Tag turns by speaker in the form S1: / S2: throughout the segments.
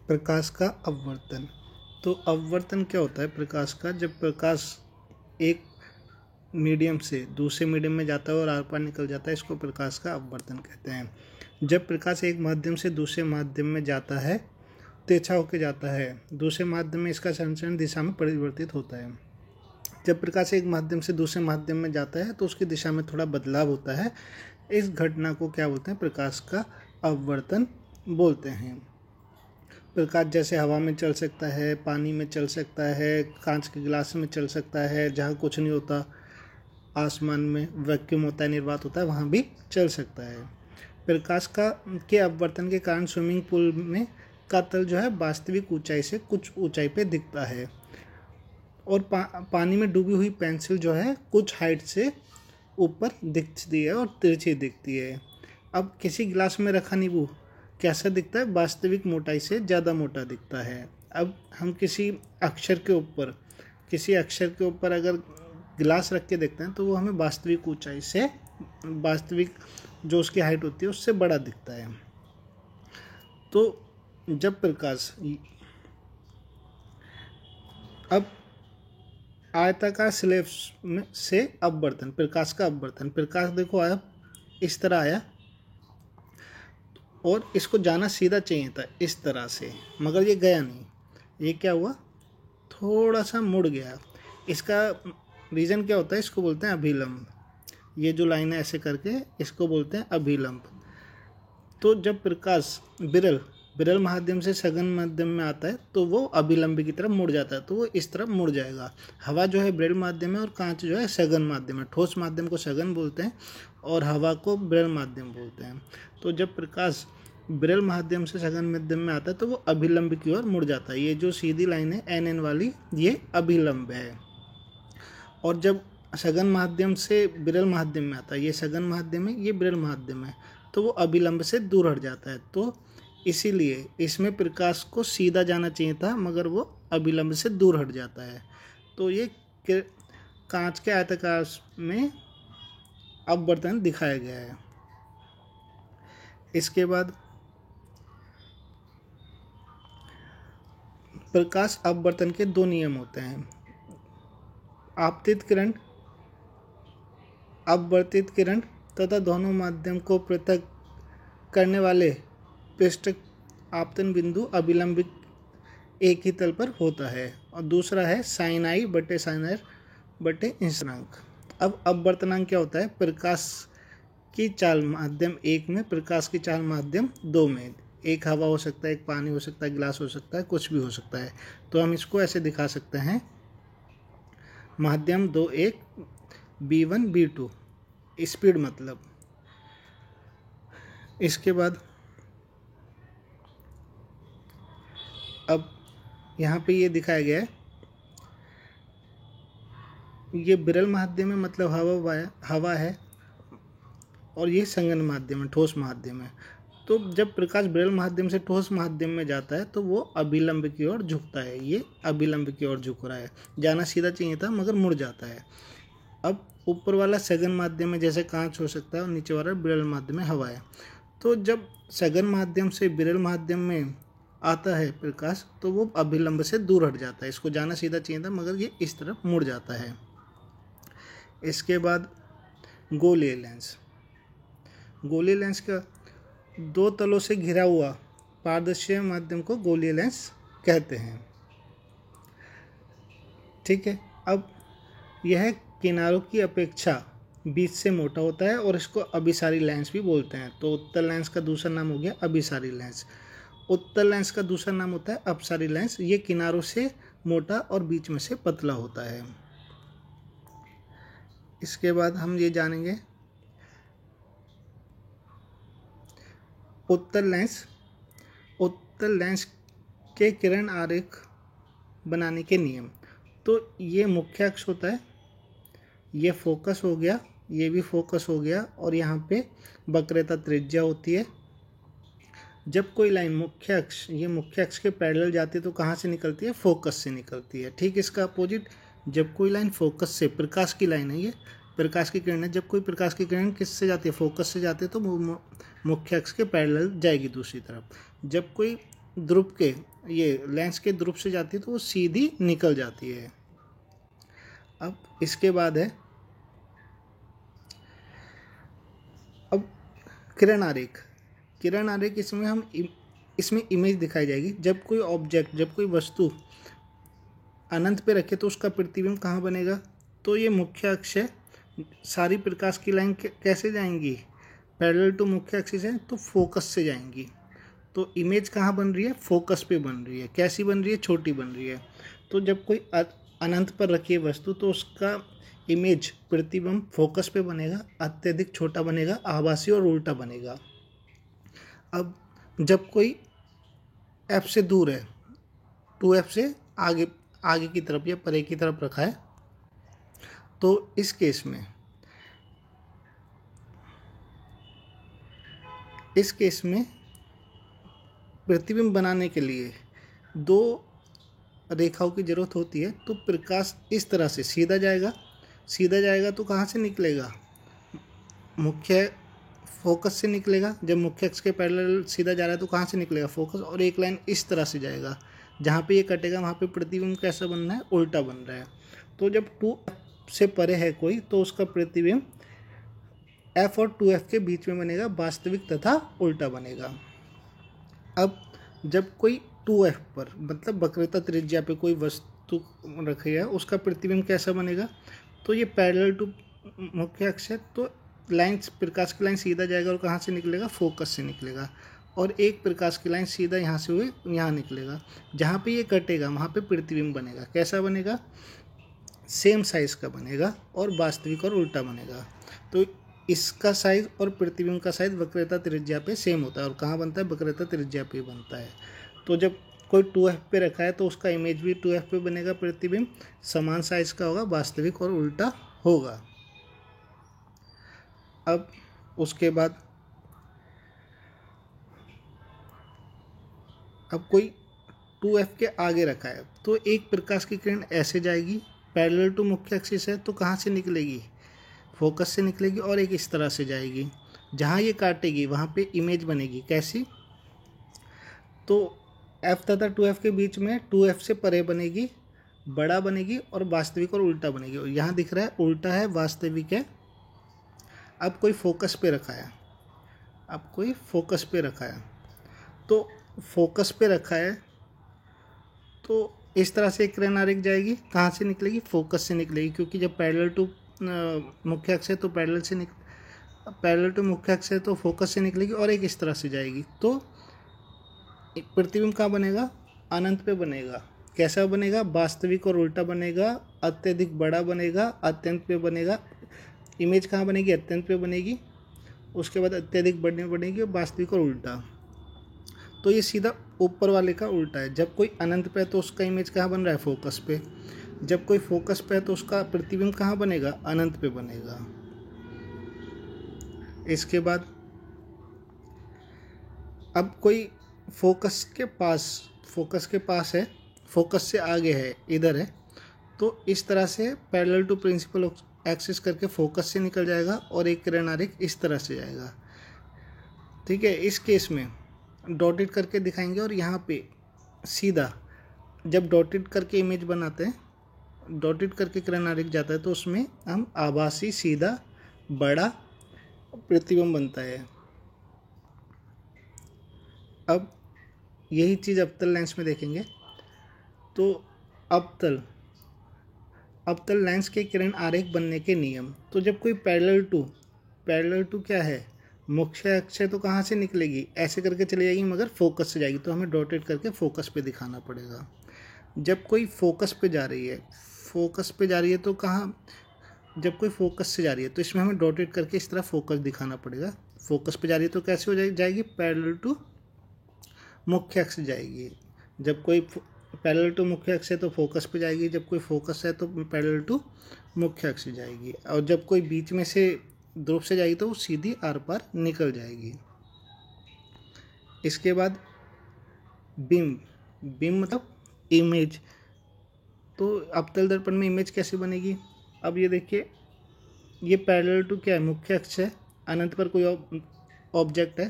S1: प्रकाश का अपवर्तन। तो अपवर्तन क्या होता है प्रकाश का? जब प्रकाश एक मीडियम से दूसरे मीडियम में जाता है और आर पार निकल जाता है, इसको प्रकाश का अपवर्तन कहते हैं। जब प्रकाश एक माध्यम से दूसरे माध्यम में जाता है, तिरछा होकर जाता है, दूसरे माध्यम में इसका संचरण दिशा में परिवर्तित होता है। जब प्रकाश एक माध्यम से दूसरे माध्यम में जाता है तो उसकी दिशा में थोड़ा बदलाव होता है। इस घटना को क्या बोलते हैं? प्रकाश का अपवर्तन बोलते हैं। प्रकाश जैसे हवा में चल सकता है, पानी में चल सकता है, कांच के गिलास में चल सकता है, जहाँ कुछ नहीं होता, आसमान में वैक्यूम होता है, निर्वात होता है, वहाँ भी चल सकता है। प्रकाश के अपवर्तन के कारण स्विमिंग पूल में का तल जो है वास्तविक ऊंचाई से कुछ ऊंचाई पे दिखता है, और पानी में डूबी हुई पेंसिल जो है कुछ हाइट से ऊपर दिखती है और तिरछी दिखती है। अब किसी गिलास में रखा नींबू कैसा दिखता है? वास्तविक मोटाई से ज़्यादा मोटा दिखता है। अब हम किसी अक्षर के ऊपर अगर गिलास रख के देखते हैं तो वो हमें वास्तविक ऊंचाई से, वास्तविक जो उसकी हाइट होती है उससे बड़ा दिखता है। तो जब प्रकाश अब आयताकार स्लैब में से अपवर्तन, प्रकाश का अपवर्तन, प्रकाश देखो आया इस तरह आया और इसको जाना सीधा चाहिए था इस तरह से, मगर ये गया नहीं। ये क्या हुआ? थोड़ा सा मुड़ गया। इसका रीज़न क्या होता है? इसको बोलते हैं अभिलंब। ये जो लाइन है ऐसे करके, इसको बोलते हैं अभिलंब। तो जब प्रकाश विरल माध्यम से सघन माध्यम में आता है तो वो अभिलंब की तरफ मुड़ जाता है, तो वो इस तरफ मुड़ जाएगा। हवा जो है विरल माध्यम है और कांच जो है सघन माध्यम है। ठोस माध्यम को सघन बोलते हैं और हवा को विरल माध्यम बोलते हैं। तो जब प्रकाश विरल माध्यम से सघन माध्यम में आता है तो वो अभिलंब की ओर मुड़ जाता है। ये जो सीधी लाइन है NN वाली, ये अभिलंब है। और जब सघन माध्यम से विरल माध्यम में आता है, ये सघन माध्यम है, ये विरल माध्यम है, तो वो अभिलंब से दूर हट जाता है। तो इसीलिए इसमें प्रकाश को सीधा जाना चाहिए था, मगर वो अभिलंब से दूर हट जाता है। तो ये कांच के आयताकार में अपवर्तन दिखाया गया है। इसके बाद प्रकाश अपवर्तन के दो नियम होते हैं। आपतित किरण, अपवर्तित किरण तथा दोनों माध्यम को पृथक करने वाले पृष्ठ आपतन बिंदु अभिलंब एक ही तल पर होता है। और दूसरा है साइन आई बटे साइन आर बटे इंचनांक। अब अपवर्तनांक क्या होता है? प्रकाश की चाल माध्यम 1 में, प्रकाश की चाल माध्यम 2 में। एक हवा हो सकता है, एक पानी हो सकता है, गिलास हो सकता है, कुछ भी हो सकता है। तो हम इसको ऐसे दिखा सकते हैं, माध्यम 2 1 B1 B2, स्पीड मतलब। इसके बाद अब यहाँ पे ये दिखाया गया है, ये विरल माध्यम है मतलब हवा है, और ये संघन माध्यम है, ठोस माध्यम है। तो जब प्रकाश विरल माध्यम से ठोस माध्यम में जाता है तो वो अभिलंब की ओर झुकता है। ये अभिलंब की ओर झुक रहा है, जाना सीधा चाहिए था मगर मुड़ जाता है। अब ऊपर वाला सघन माध्यम में जैसे कांच हो सकता है और नीचे वाला विरल माध्यम में हवा है। तो जब सघन माध्यम से विरल माध्यम में आता है प्रकाश तो वो अभिलंब से दूर हट जाता है। इसको जाना सीधा चाहिए था मगर ये इस तरफ मुड़ जाता है। इसके बाद गोलीय लेंस। गोलीय लेंस का दो तलों से घिरा हुआ पारदर्शी माध्यम को गोलीय लेंस कहते हैं। ठीक है। अब यह किनारों की अपेक्षा बीच से मोटा होता है और इसको अभिसारी लेंस भी बोलते हैं। तो उत्तल लेंस का दूसरा नाम हो गया अभिसारी लेंस। उत्तल लेंस का दूसरा नाम होता है अपसारी लेंस। ये किनारों से मोटा और बीच में से पतला होता है। इसके बाद हम ये जानेंगे उत्तल लेंस के किरण आरेख बनाने के नियम। तो ये मुख्य अक्ष होता है, ये फोकस हो गया, ये भी फोकस हो गया, और यहाँ पे वक्रता त्रिज्या होती है। जब कोई लाइन मुख्य अक्ष के पैरेलल जाती है तो कहाँ से निकलती है? फोकस से निकलती है। ठीक इसका अपोजिट, जब कोई लाइन फोकस से, प्रकाश की लाइन है, ये प्रकाश की किरण है, जब कोई प्रकाश की किरण किससे जाती है? फोकस से जाती है, तो मुख्य अक्ष के पैरेलल जाएगी दूसरी तरफ। जब कोई ध्रुव के ये लेंस के ध्रुव से जाती है तो वो सीधी निकल जाती है। अब इसके बाद है अब किरण आरेख। किरण आरेख इसमें इमेज दिखाई जाएगी। जब कोई ऑब्जेक्ट, जब कोई वस्तु अनंत पे रखे तो उसका प्रतिबिंब कहाँ बनेगा? तो ये मुख्य अक्ष है। सारी प्रकाश की लाइन कैसे जाएंगी? पैरेलल टू मुख्य अक्ष से, तो फोकस से जाएंगी। तो इमेज कहाँ बन रही है? फोकस पे बन रही है। कैसी बन रही है? छोटी बन रही है। तो जब कोई अनंत पर रखी है वस्तु तो उसका इमेज, प्रतिबिंब फोकस पे बनेगा, अत्यधिक छोटा बनेगा, आभासी और उल्टा बनेगा। अब जब कोई एफ से दूर है, 2f से आगे की तरफ या परे की तरफ रखा है, तो इस केस में प्रतिबिंब बनाने के लिए दो रेखाओं की जरूरत होती है। तो प्रकाश इस तरह से सीधा जाएगा तो कहाँ से निकलेगा? मुख्य फोकस से निकलेगा। जब मुख्य अक्ष के पैरेलल सीधा जा रहा है तो कहाँ से निकलेगा? फोकस। और एक लाइन इस तरह से जाएगा, जहाँ पे ये कटेगा वहाँ पे प्रतिबिंब कैसा बनना है? उल्टा बन रहा है। तो जब 2f से परे है कोई तो उसका प्रतिबिंब f और 2f के बीच में बनेगा, वास्तविक तथा उल्टा बनेगा। अब जब कोई 2f पर, मतलब वक्रता त्रिज्या पे कोई वस्तु रखी है, उसका प्रतिबिंब कैसा बनेगा? तो ये पैरेलल टू मुख्य अक्ष है, तो प्रकाश की लाइन सीधा जाएगा और कहाँ से निकलेगा? फोकस से निकलेगा। और एक प्रकाश की लाइन सीधा यहाँ से हुए यहाँ निकलेगा। जहाँ पे ये कटेगा वहाँ पे प्रतिबिंब बनेगा। कैसा बनेगा? सेम साइज का बनेगा और वास्तविक और उल्टा बनेगा। तो इसका साइज और प्रतिबिंब का साइज वक्रता त्रिज्या पे सेम होता है। और कहाँ बनता है? वक्रता त्रिज्या पे बनता है। तो जब कोई 2f पे रखा है तो उसका इमेज भी 2f पे बनेगा, प्रतिबिंब समान साइज का होगा, वास्तविक और उल्टा होगा। अब उसके बाद अब कोई 2f के आगे रखा है तो एक प्रकाश की किरण ऐसे जाएगी, पैरेलल टू मुख्य एक्सिस है, तो कहाँ से निकलेगी? फोकस से निकलेगी। और एक इस तरह से जाएगी, जहाँ ये काटेगी वहाँ पे इमेज बनेगी। कैसी? तो f तथा 2f के बीच में 2f से परे बनेगी, बड़ा बनेगी और वास्तविक और उल्टा बनेगी। और यहाँ दिख रहा है उल्टा है, वास्तविक है। अब कोई फोकस पे रखा है, तो फोकस पे रखा है तो इस तरह से किरण आरेख जाएगी। कहाँ से निकलेगी? फोकस से निकलेगी, क्योंकि जब पैरेलल टू मुख्य अक्ष है तो पैरेलल टू मुख्य अक्ष है तो फोकस से निकलेगी। और एक इस तरह से जाएगी तो प्रतिबिंब कहाँ बनेगा? अनंत पे बनेगा। कैसा बनेगा? वास्तविक और उल्टा बनेगा, अत्यधिक बड़ा बनेगा, अत्यंत पे बनेगा। इमेज कहाँ बनेगी? अत्यंत पे बनेगी। उसके बाद अत्यधिक बनेगी, वास्तविक और उल्टा। तो ये सीधा ऊपर वाले का उल्टा है। जब कोई अनंत पे है तो उसका इमेज कहाँ बन रहा है? फोकस पे। जब कोई फोकस पे है तो उसका प्रतिबिंब कहाँ बनेगा? अनंत पे बनेगा। इसके बाद अब कोई फोकस के पास है, फोकस से आगे है, इधर है, तो इस तरह से पैरेलल टू प्रिंसिपल एक्सिस करके फोकस से निकल जाएगा और एक किरण आरेख इस तरह से जाएगा। ठीक है, इस केस में डॉटेड करके दिखाएंगे। और यहाँ पे सीधा जब डॉटेड करके इमेज बनाते हैं, डॉटेड करके किरण आरेख जाता है तो उसमें हम आभासी, सीधा, बड़ा प्रतिबिंब बनता है। अब यही चीज़ अवतल लेंस में देखेंगे। तो अवतल लेंस के किरण आरेख बनने के नियम। तो जब कोई पैरेलल टू क्या है? मुख्य अक्ष है, तो कहाँ से निकलेगी? ऐसे करके चली जाएगी, मगर फोकस से जाएगी, तो हमें डॉटेड करके फोकस पे दिखाना पड़ेगा। जब कोई फोकस पे जा रही है तो कहाँ? जब कोई फोकस से जा रही है तो इसमें हमें डॉटेड करके इस तरह फोकस दिखाना पड़ेगा। फोकस पे जा रही है तो कैसे हो जाएगी? पैरेलल टू मुख्य अक्ष जाएगी। जब कोई पैरेलल टू मुख्य अक्ष है तो फोकस पे जाएगी, जब कोई फोकस है तो पैरेलल टू मुख्य अक्ष जाएगी। और जब कोई बीच में से ध्रुव से जाएगी तो वो सीधी आर पार निकल जाएगी। इसके बाद बीम मतलब इमेज। तो अवतल दर्पण में इमेज कैसे बनेगी? अब ये देखिए, ये पैरेलल टू क्या है? मुख्य अक्ष है। अनंत पर कोई ऑब्जेक्ट है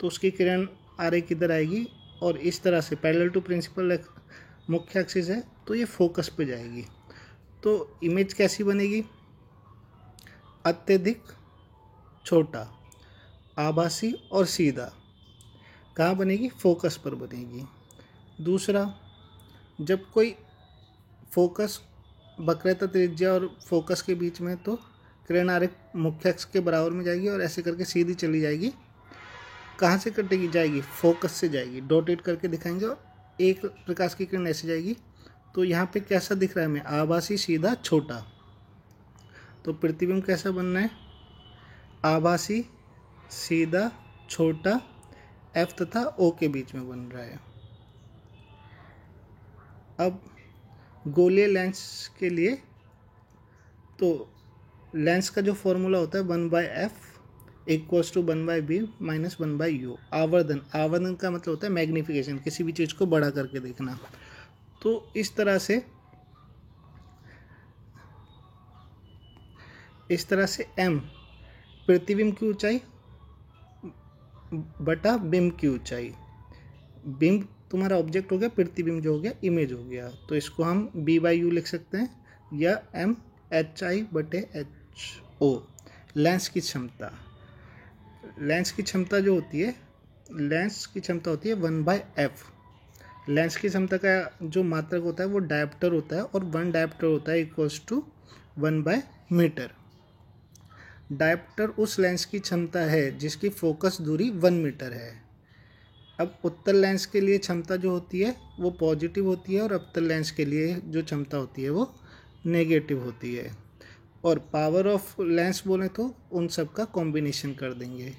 S1: तो उसकी किरण आरेख किधर आएगी? और इस तरह से पैरेलल टू प्रिंसिपल मुख्य एक्सिस है तो ये फोकस पे जाएगी। तो इमेज कैसी बनेगी? अत्यधिक छोटा, आभासी और सीधा। कहाँ बनेगी? फोकस पर बनेगी। दूसरा, जब कोई फोकस वक्रता त्रिज्या और फोकस के बीच में तो किरण आरेख मुख्य अक्ष के बराबर में जाएगी और ऐसे करके सीधी चली जाएगी। कहाँ से कटेगी? जाएगी फोकस से जाएगी। डॉटेड करके दिखाएंगे और एक प्रकाश की किरण ऐसे जाएगी। तो यहाँ पे कैसा दिख रहा है हमें? आभासी, सीधा, छोटा। तो प्रतिबिंब कैसा बनना है? आभासी, सीधा, छोटा, F तथा O के बीच में बन रहा है। अब गोलीय लेंस के लिए तो लेंस का जो फॉर्मूला होता है 1/f = 1/b - 1/u। आवर्धन का मतलब होता है मैग्निफिकेशन, किसी भी चीज़ को बड़ा करके देखना। तो इस तरह से m प्रतिबिंब की ऊंचाई बटा बिंब की ऊंचाई। बिंब तुम्हारा ऑब्जेक्ट हो गया, प्रतिबिंब जो हो गया इमेज हो गया। तो इसको हम b/u लिख सकते हैं या m hi/ho। लेंस की क्षमता, लेंस की क्षमता होती है 1/f। लेंस की क्षमता का जो मात्रक होता है वो डायप्टर होता है और 1 डायप्टर होता है = 1/मीटर। डायप्टर उस लेंस की क्षमता है जिसकी फोकस दूरी 1 मीटर है। अब उत्तल लेंस के लिए क्षमता जो होती है वो पॉजिटिव होती है और अवतल लेंस के लिए जो क्षमता होती है वो नेगेटिव होती है। और पावर ऑफ लेंस बोले तो उन सब का कॉम्बिनेशन कर देंगे।